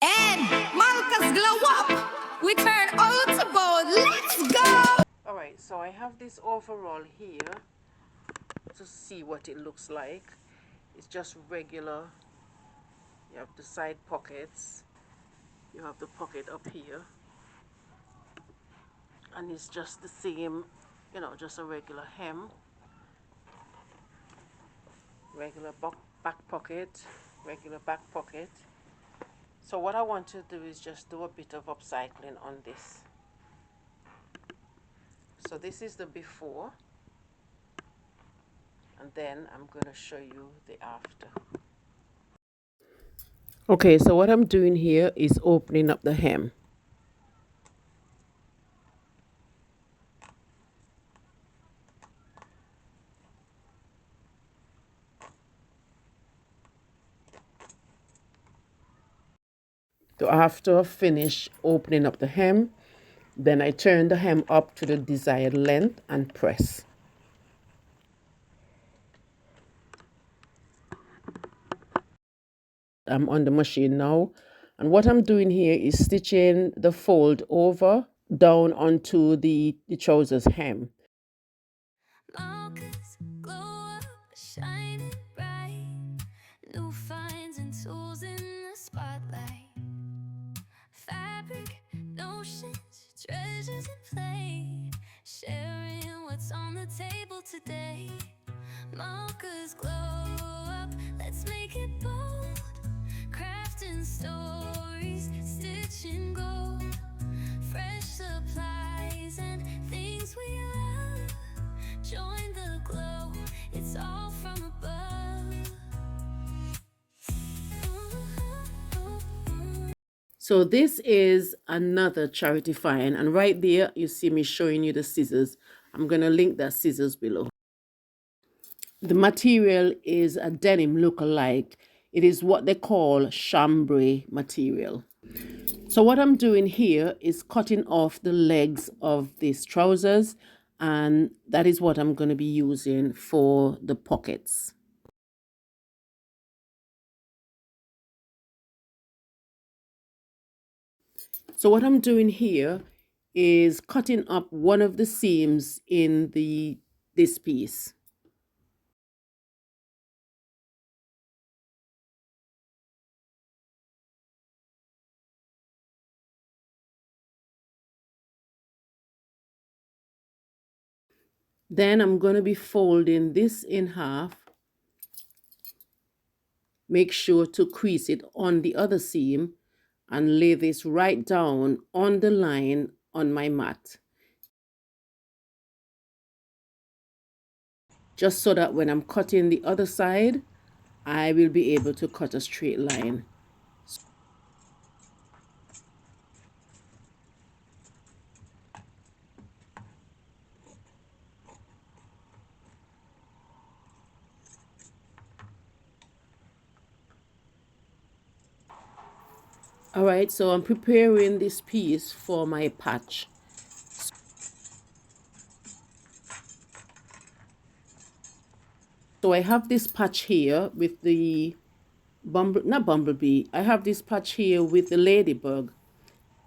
And Malka'sGlowUp, we turn old to bold. Let's go! Alright, so I have this overall here to see what it looks like. It's just regular. You have the side pockets. You have the pocket up here. And it's just the same, you know, just a regular hem. Regular back pocket. Regular back pocket. So what I want to do is just do a bit of upcycling on this. So this is the before. And then I'm going to show you the after. Okay, so what I'm doing here is opening up the hem. So after I finish opening up the hem, then I turn the hem up to the desired length and press. I'm on the machine now, and what I'm doing here is stitching the fold over down onto the trousers hem. Malka's's glow up, shining bright. New finds and tools in the spotlight. Fabric, notions, treasures in play. Sharing what's on the table today. Malka's's glow up, let's make it bold. Crafting stories, stitching gold. Fresh supplies and things we love. Join the glow, it's all from above. So this is another charity find, and right there you see me showing you the scissors. I'm going to link that scissors below. The material is a denim look-alike. It is what they call chambray material. So what I'm doing here is cutting off the legs of these trousers, and that is what I'm going to be using for the pockets. So what I'm doing here is cutting up one of the seams in this piece. Then I'm going to be folding this in half. Make sure to crease it on the other seam and lay this right down on the line on my mat. Just so that when I'm cutting the other side, I will be able to cut a straight line. All right, so I'm preparing this piece for my patch. So I have this patch here with the I have this patch here with the ladybug,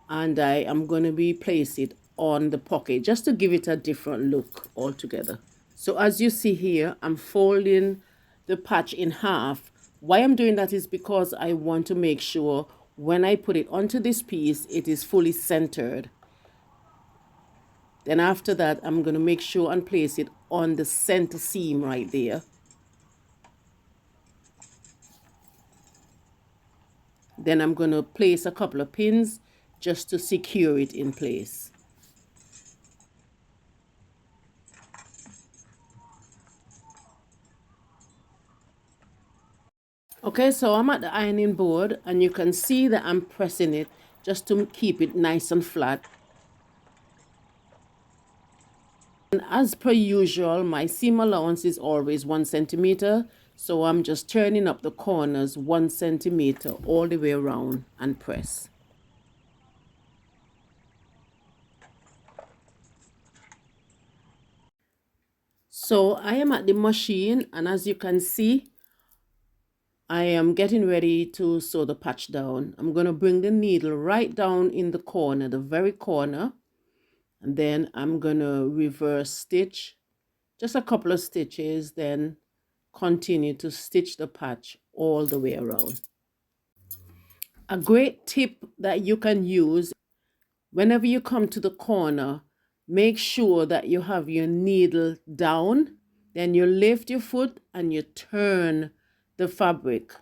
and I am going to be place it on the pocket just to give it a different look altogether. So as you see here, I'm folding the patch in half. Why I'm doing that is because I want to make sure when I put it onto this piece, it is fully centered. Then after that, I'm going to make sure and place it on the center seam right there. Then I'm going to place a couple of pins just to secure it in place. Okay, so I'm at the ironing board, and you can see that I'm pressing it just to keep it nice and flat. And as per usual, my seam allowance is always 1 centimeter. So I'm just turning up the corners 1 centimeter all the way around and press. So I am at the machine, and as you can see, I am getting ready to sew the patch down. I'm going to bring the needle right down in the corner, the very corner, and then I'm going to reverse stitch just a couple of stitches, then continue to stitch the patch all the way around. A great tip that you can use whenever you come to the corner, make sure that you have your needle down, then you lift your foot and you turn the fabric.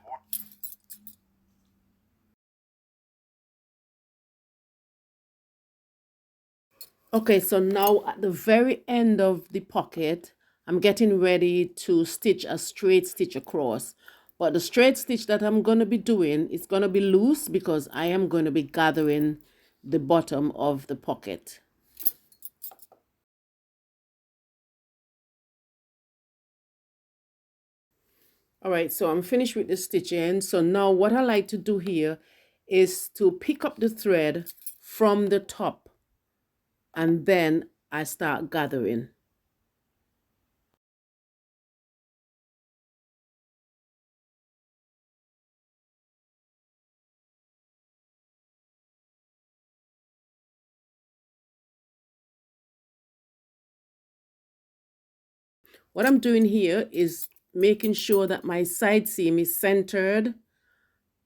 Okay, so now at the very end of the pocket, I'm getting ready to stitch a straight stitch across. But the straight stitch that I'm going to be doing is going to be loose because I am going to be gathering the bottom of the pocket. All right, so I'm finished with the stitching. So now what I like to do here is to pick up the thread from the top and then I start gathering. What I'm doing here is making sure that my side seam is centered,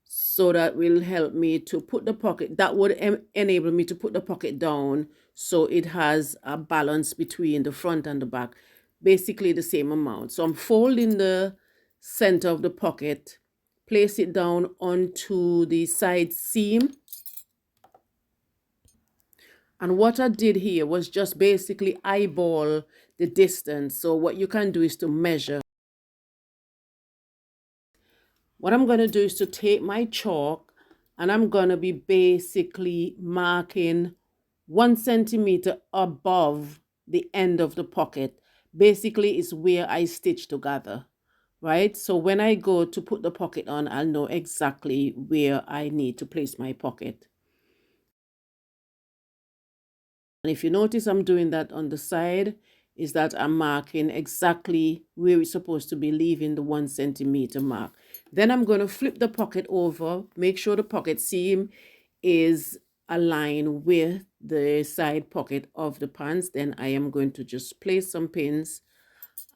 so that will help me to put the pocket, that would enable me to put the pocket down so it has a balance between the front and the back, basically the same amount. So I'm folding the center of the pocket, place it down onto the side seam. And what I did here was just basically eyeball the distance. So what you can do is to measure. What I'm going to do is to take my chalk and I'm going to be basically marking 1 centimeter above the end of the pocket. Basically, is where I stitch together, right? So when I go to put the pocket on, I'll know exactly where I need to place my pocket. And if you notice I'm doing that on the side, is that I'm marking exactly where it's supposed to be, leaving the 1 centimeter mark. Then I'm going to flip the pocket over, make sure the pocket seam is aligned with the side pocket of the pants. Then I am going to just place some pins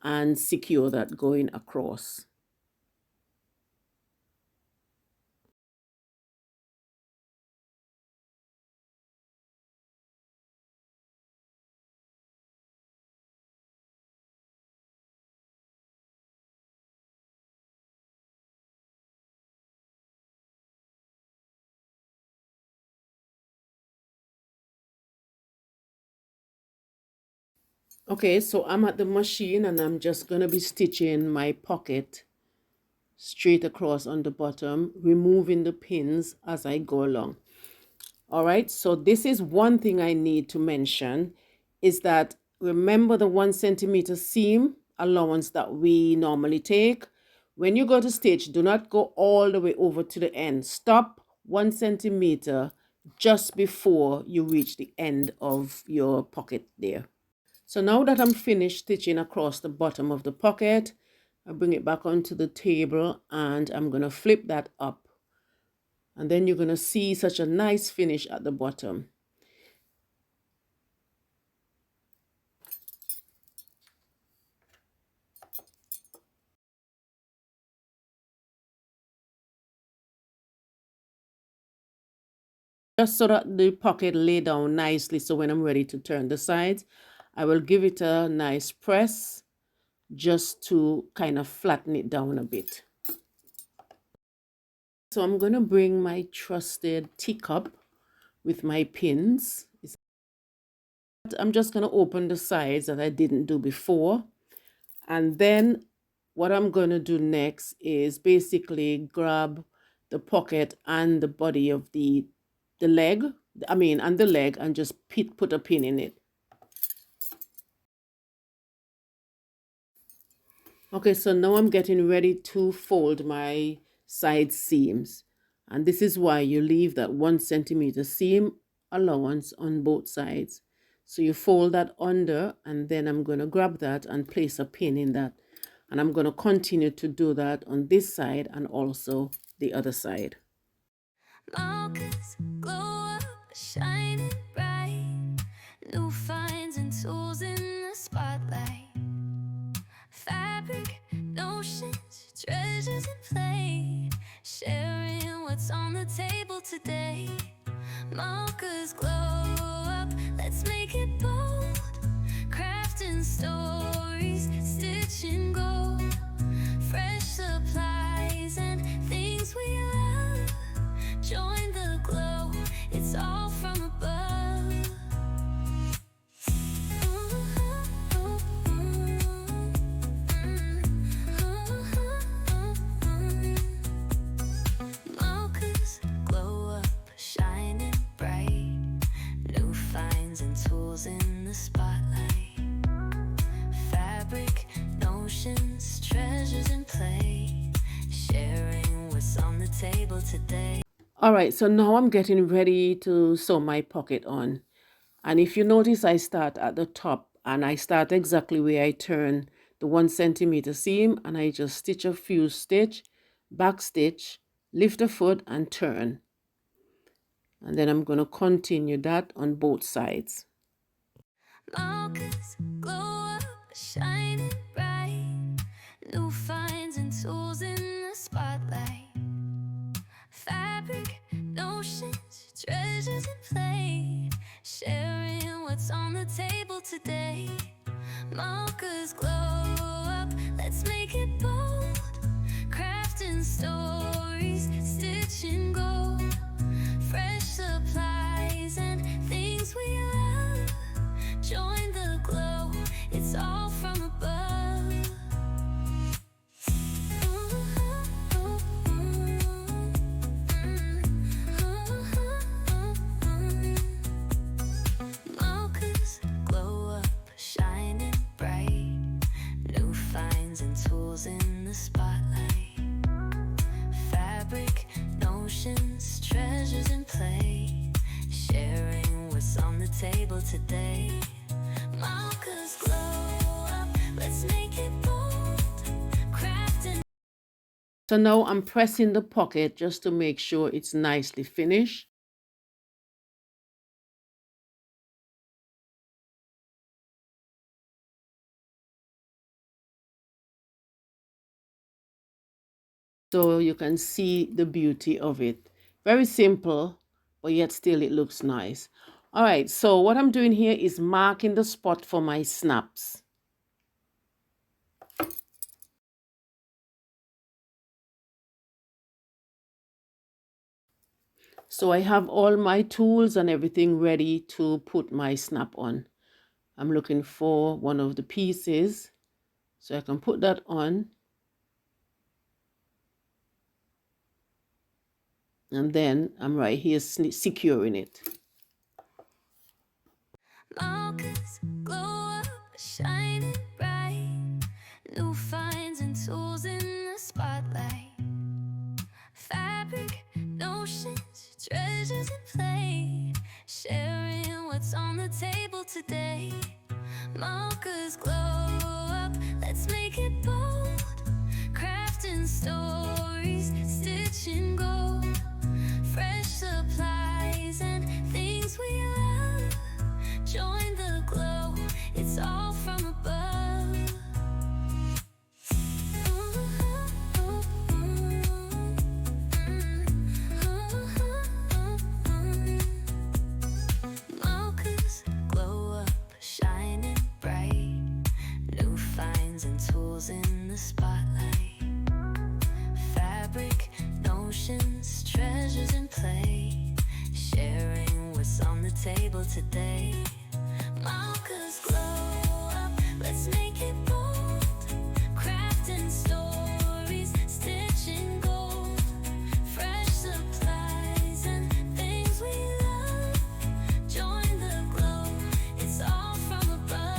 and secure that going across. Okay, so I'm at the machine and I'm just going to be stitching my pocket straight across on the bottom, removing the pins as I go along. All right, so this is one thing I need to mention, is that remember the 1 centimeter seam allowance that we normally take. When you go to stitch, do not go all the way over to the end. Stop 1 centimeter just before you reach the end of your pocket there. So now that I'm finished stitching across the bottom of the pocket, I bring it back onto the table and I'm going to flip that up. And then you're going to see such a nice finish at the bottom. Just so that the pocket lay down nicely, so when I'm ready to turn the sides, I will give it a nice press just to kind of flatten it down a bit. So I'm going to bring my trusted teacup with my pins. I'm just going to open the sides that I didn't do before. And then what I'm going to do next is basically grab the pocket and the body of the leg, and the leg, and just put a pin in it. Okay, so now I'm getting ready to fold my side seams. And this is why you leave that 1 centimeter seam allowance on both sides. So you fold that under, and then I'm going to grab that and place a pin in that. And I'm going to continue to do that on this side and also the other side. Malka's's glow up, shining bright. New finds and tools in the spotlight. Fabric, notions, treasures in play. Sharing what's on the table today. Malka's's glow up, let's make it bold. Crafting stories, stitching gold. Fresh supplies and things we love. Join the glow, it's all from above. Malka's's glow up, shining bright. New finds and tools in the spotlight. Fabric, notions, treasures in play. Sharing what's on the table today. All right, so now I'm getting ready to sew my pocket on. And if you notice, I start at the top and I start exactly where I turn the 1 centimeter seam, and I just stitch a few stitch, back stitch, lift a foot and turn. And then I'm going to continue that on both sides. Malka's's glow up, shining bright. New finds and tools in the spotlight. Fabric, notions, treasures in play. Sharing what's on the table today. Malka's's glow up, let's make it bold. Crafting stories, stitching gold. Fresh supplies and things we love. Join the glow, it's all from above. Malka's's glow up, shining bright. New finds and tools in the spotlight. Fabric, notions, treasures in play. Sharing what's on the table today. Malka's's glow up, let's make it bold. Crafting. So now I'm pressing the pocket just to make sure it's nicely finished. So you can see the beauty of it. Very simple, but yet still it looks nice. All right, so what I'm doing here is marking the spot for my snaps. So I have all my tools and everything ready to put my snap on. I'm looking for one of the pieces so I can put that on. And then I'm right here securing it. Malka's's glow up, shining bright. New finds and tools in the spotlight. Fabric, notions, treasures in play. Sharing what's on the table today. Malka's's glow up, let's make it bold. Crafting stories, stitching gold. Fresh supplies and things we love. Join the glow, it's all from above. Malka's's glow up, shining bright. New finds and tools in the spotlight. Fabric, notions, treasures in play. Sharing what's on the table today. Malka's's glow up, let's make it bold. Crafting stories, stitching gold. Fresh supplies and things we love. Join the glow, it's all from above.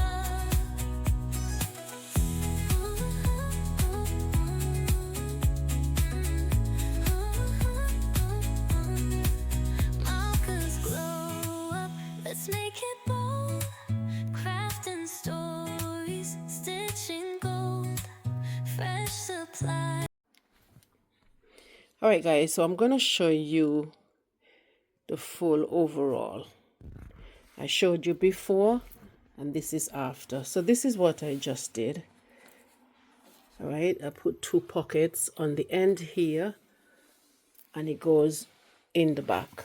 Malka's's glow up, let's make it All right, guys, so I'm going to show you the full overall. I showed you before, and this is after. So this is what I just did. All right, I put 2 pockets on the end here, and it goes in the back.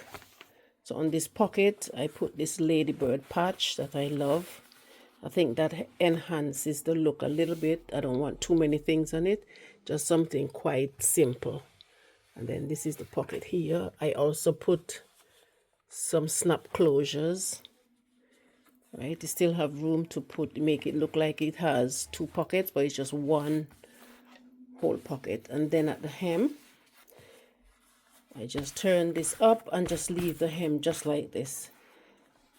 So on this pocket, I put this ladybird patch that I love. I think that enhances the look a little bit. I don't want too many things on it, just something quite simple. And then this is the pocket here. I also put some snap closures. Right, you still have room to make it look like it has 2 pockets, but it's just 1 whole pocket. And then at the hem, I just turn this up and just leave the hem just like this.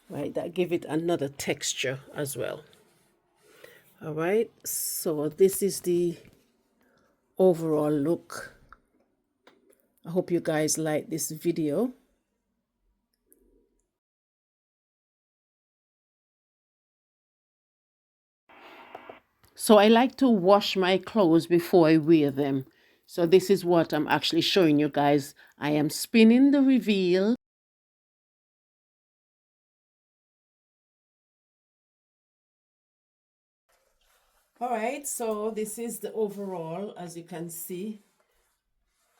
Right, that give it another texture as well. All right, so this is the overall look. I hope you guys like this video. So I like to wash my clothes before I wear them. So this is what I'm actually showing you guys. I am spinning the reveal. All right, so this is the overall, as you can see.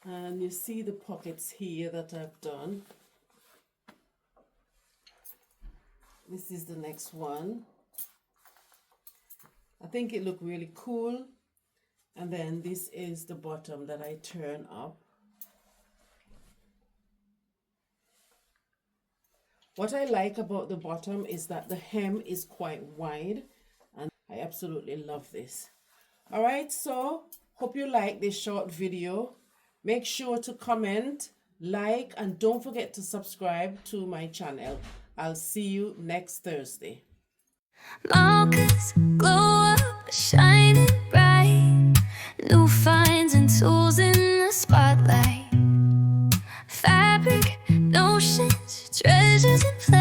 And you see the pockets here that I've done. This is the next one. I think it looked really cool. And then this is the bottom that I turn up. What I like about the bottom is that the hem is quite wide, and I absolutely love this. All right, so hope you like this short video. Make sure to comment, like, and don't forget to subscribe to my channel. I'll see you next Thursday. Malka's's glow up, shining bright. New finds and tools in the spotlight. Fabric, notions, treasures in play.